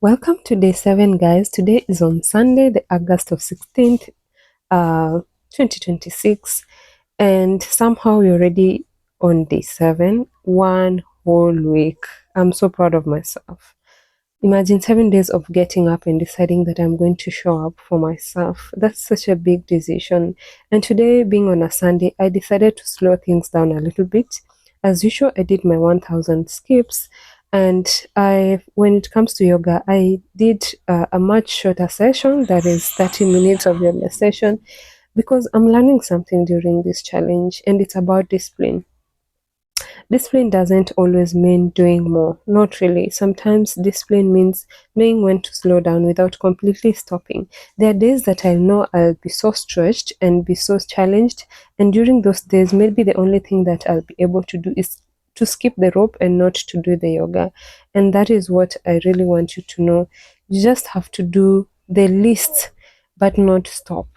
Welcome to day 7, guys. Today is on Sunday, the August of 16th, 2026, and somehow we're already on day 7, one whole week. I'm so proud of myself. Imagine 7 days of getting up and deciding that I'm going to show up for myself. That's such a big decision. And today, being on a Sunday, I decided to slow things down a little bit. As usual, I did my 1000 skips. And when it comes to yoga, I did a much shorter session, that is 30 minutes of yoga session, because I'm learning something during this challenge, and it's about discipline. Discipline doesn't always mean doing more, not really. Sometimes discipline means knowing when to slow down without completely stopping. There are days that I know I'll be so stretched and be so challenged, and during those days, maybe the only thing that I'll be able to do is to skip the rope and not to do the yoga. And that is what I really want you to know. You just have to do the least, but not stop.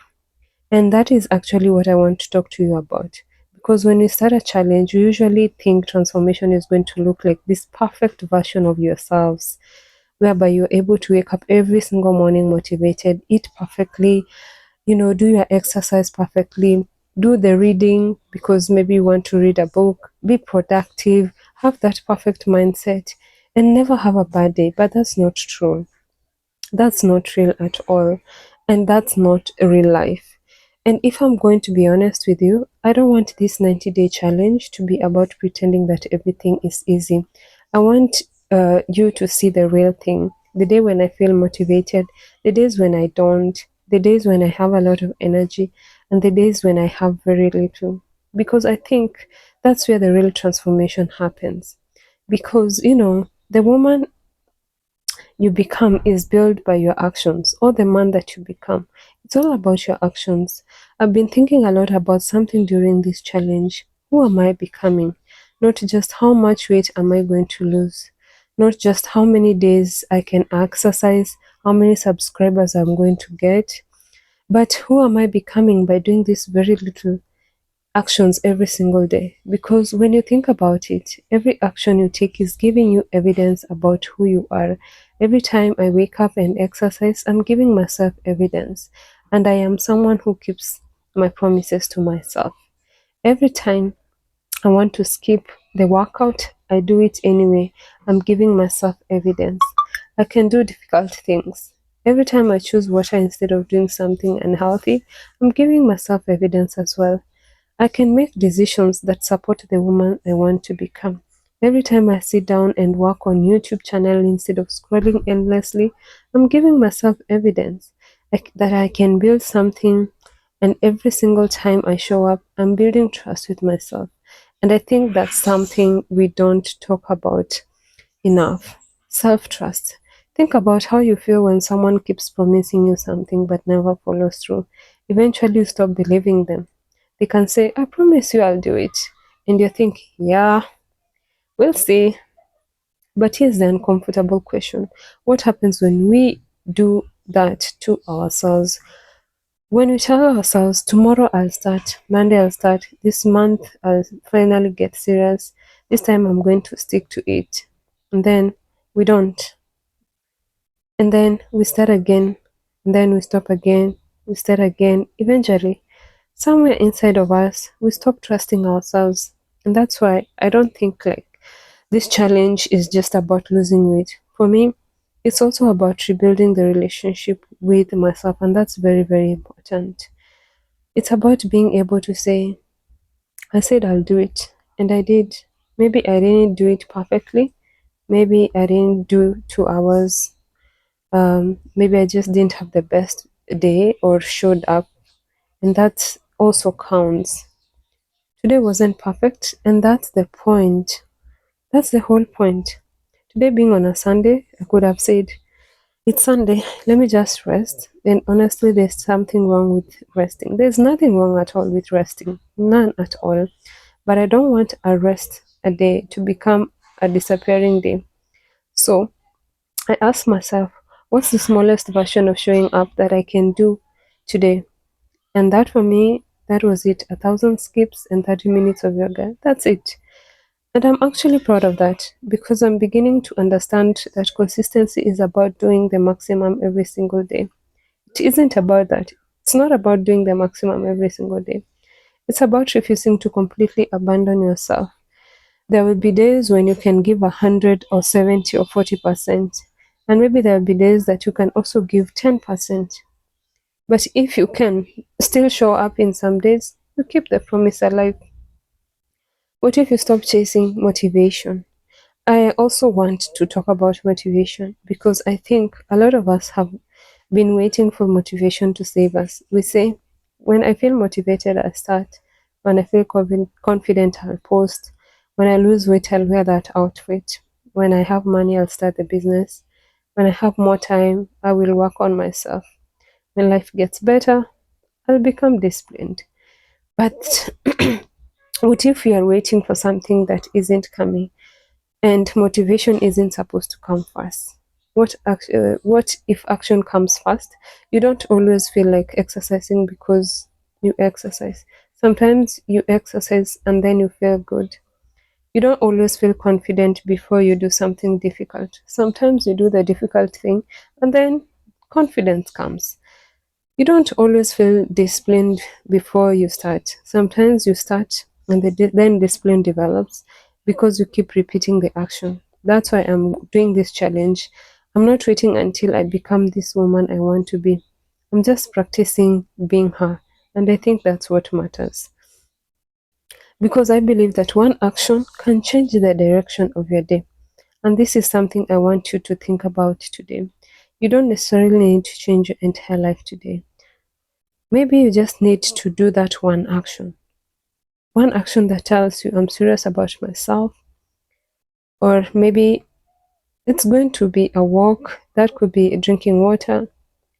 And that is actually what I want to talk to you about. Because when you start a challenge, you usually think transformation is going to look like this perfect version of yourselves, whereby you're able to wake up every single morning motivated, eat perfectly, do your exercise perfectly, do the reading because maybe you want to read a book, be productive, have that perfect mindset, and never have a bad day. But that's not true. That's not real at all. And that's not real life. And if I'm going to be honest with you, I don't want this 90-day challenge to be about pretending that everything is easy. I want you to see the real thing. The day when I feel motivated, the days when I don't, the days when I have a lot of energy, and the days when I have very little. Because I think that's where the real transformation happens. Because, the woman you become is built by your actions, or the man that you become. It's all about your actions. I've been thinking a lot about something during this challenge. Who am I becoming? Not just how much weight am I going to lose, not just how many days I can exercise, how many subscribers I'm going to get, but who am I becoming by doing this very little actions every single day. Because when you think about it, every action you take is giving you evidence about who you are. Every time I wake up and exercise, I'm giving myself evidence. And I am someone who keeps my promises to myself. Every time I want to skip the workout, I do it anyway. I'm giving myself evidence. I can do difficult things. Every time I choose water instead of doing something unhealthy, I'm giving myself evidence as well. I can make decisions that support the woman I want to become. Every time I sit down and work on YouTube channel instead of scrolling endlessly, I'm giving myself evidence that I can build something, and every single time I show up, I'm building trust with myself. And I think that's something we don't talk about enough. Self-trust. Think about how you feel when someone keeps promising you something but never follows through. Eventually you stop believing them. They can say, I promise you I'll do it. And you think, yeah, we'll see. But here's the uncomfortable question. What happens when we do that to ourselves? When we tell ourselves, tomorrow I'll start, Monday I'll start, this month I'll finally get serious, this time I'm going to stick to it. And then we don't. And then we start again. And then we stop again. We start again. Eventually, somewhere inside of us, we stop trusting ourselves. And that's why I don't think like this challenge is just about losing weight. For me, it's also about rebuilding the relationship with myself, and that's very, very important. It's about being able to say, I said I'll do it, and I did. Maybe I didn't do it perfectly. Maybe I didn't do 2 hours. Maybe I just didn't have the best day or showed up, and that also counts. Today wasn't perfect, and that's the point. That's the whole point. Today being on a Sunday, I could have said, it's Sunday, let me just rest. And honestly, there's something wrong with resting. There's nothing wrong at all with resting, none at all. But I don't want a rest a day to become a disappearing day. So I ask myself, what's the smallest version of showing up that I can do today? And that for me, that was it. 1000 skips and 30 minutes of yoga. That's it. And I'm actually proud of that because I'm beginning to understand that consistency is about doing the maximum every single day. It isn't about that. It's not about doing the maximum every single day. It's about refusing to completely abandon yourself. There will be days when you can give 100 or 70 or 40%. And maybe there will be days that you can also give 10%. But if you can still show up in some days, you keep the promise alive. What if you stop chasing motivation? I also want to talk about motivation because I think a lot of us have been waiting for motivation to save us. We say, when I feel motivated, I start. When I feel confident, I'll post. When I lose weight, I'll wear that outfit. When I have money, I'll start the business. When I have more time, I will work on myself. When life gets better, I'll become disciplined. But what if you are waiting for something that isn't coming? And motivation isn't supposed to come first. What if action comes first? You don't always feel like exercising because you exercise. Sometimes you exercise and then you feel good. You don't always feel confident before you do something difficult. Sometimes you do the difficult thing and then confidence comes. You don't always feel disciplined before you start. Sometimes you start and then discipline develops because you keep repeating the action. That's why I'm doing this challenge. I'm not waiting until I become this woman I want to be. I'm just practicing being her. And I think that's what matters. Because I believe that one action can change the direction of your day. And this is something I want you to think about today. You don't necessarily need to change your entire life today. Maybe you just need to do that one action. One action that tells you I'm serious about myself. Or maybe it's going to be a walk. That could be drinking water,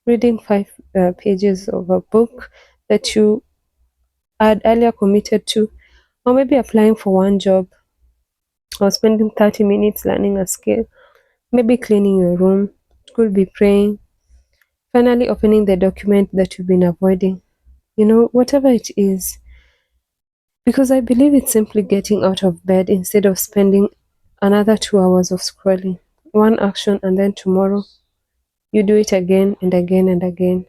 reading 5 pages of a book that you had earlier committed to, or maybe applying for one job, or spending 30 minutes learning a skill, maybe cleaning your room. It could be praying, finally opening the document that you've been avoiding. Whatever it is. Because I believe it's simply getting out of bed instead of spending another 2 hours of scrolling. One action and then tomorrow you do it again and again and again.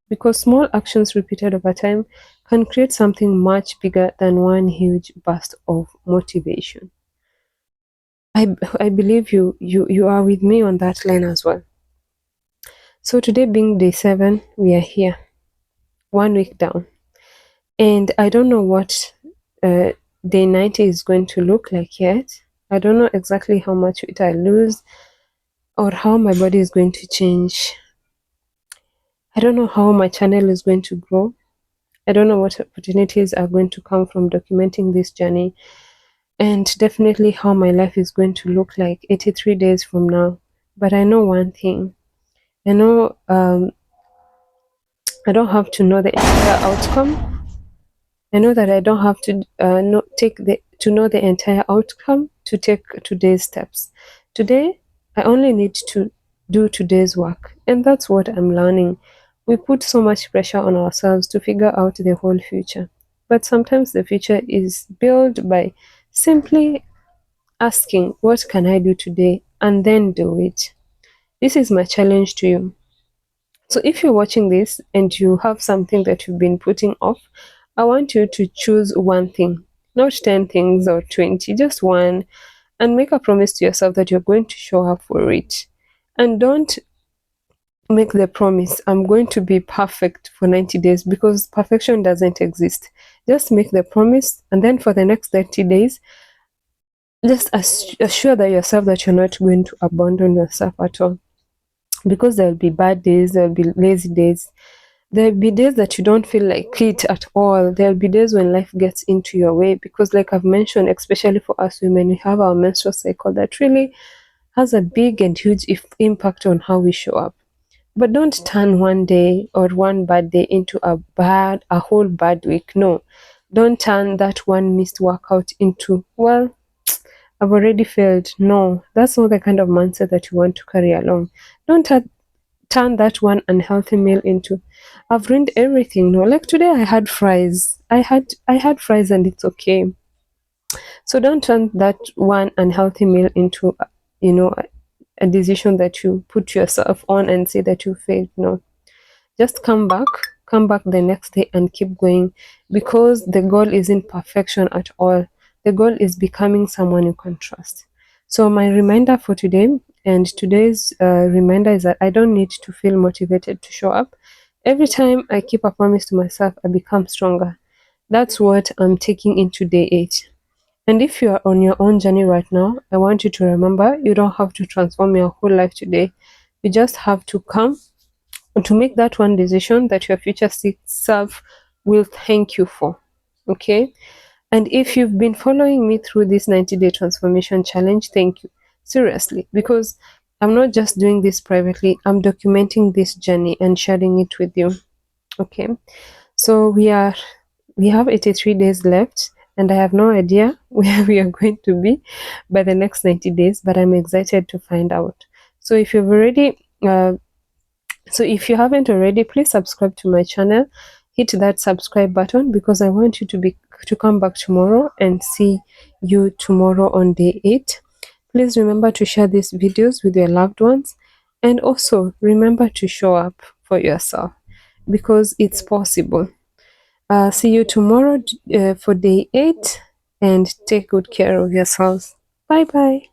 Because small actions repeated over time can create something much bigger than one huge burst of motivation. I believe you are with me on that line as well. So today being day 7, we are here, 1 week down. And I don't know what uh, day 90 is going to look like yet. I don't know exactly how much weight I lose or how my body is going to change. I don't know how my channel is going to grow. I don't know what opportunities are going to come from documenting this journey, and definitely how my life is going to look like 83 days from now. But I know one thing. I know I don't have to know the entire outcome. I know that I don't have to know the entire outcome to take today's steps. Today, I only need to do today's work, and that's what I'm learning. We put so much pressure on ourselves to figure out the whole future, but sometimes the future is built by simply asking, "What can I do today?" and then do it. This is my challenge to you. So if you're watching this and you have something that you've been putting off, I want you to choose one thing, not 10 things or 20, just one, and make a promise to yourself that you're going to show up for it. And don't make the promise, I'm going to be perfect for 90 days, because perfection doesn't exist. Just make the promise, and then for the next 30 days, just assure that yourself that you're not going to abandon yourself at all. Because there'll be bad days, there'll be lazy days, there'll be days that you don't feel like it at all. There'll be days when life gets into your way, because like I've mentioned, especially for us women, we have our menstrual cycle that really has a big and huge impact on how we show up. But don't turn one day or one bad day into a whole bad week. No. Don't turn that one missed workout into, well, I've already failed. No, that's not the kind of mindset that you want to carry along. Don't turn that one unhealthy meal into, I've ruined everything. No, like today I had fries. I had fries and it's okay. So don't turn that one unhealthy meal into, you know, a decision that you put yourself on and say that you failed. No, just come back the next day and keep going, because the goal isn't perfection at all. The goal is becoming someone you can trust. So my reminder for today, and today's reminder, is that I don't need to feel motivated to show up. Every time I keep a promise to myself, I become stronger. That's what I'm taking into day 8. And if you are on your own journey right now, I want you to remember you don't have to transform your whole life today. You just have to come to make that one decision that your future self will thank you for. Okay? And if you've been following me through this 90-day transformation challenge, thank you. Seriously, because I'm not just doing this privately, I'm documenting this journey and sharing it with you. Okay? So we have 83 days left, and I have no idea where we are going to be by the next 90 days, but I'm excited to find out. So if you haven't already, please subscribe to my channel. Hit that subscribe button, because I want you to come back tomorrow and see you tomorrow on day 8. Please remember to share these videos with your loved ones, and also remember to show up for yourself, because it's possible. See you tomorrow for day 8, and take good care of yourselves. Bye bye.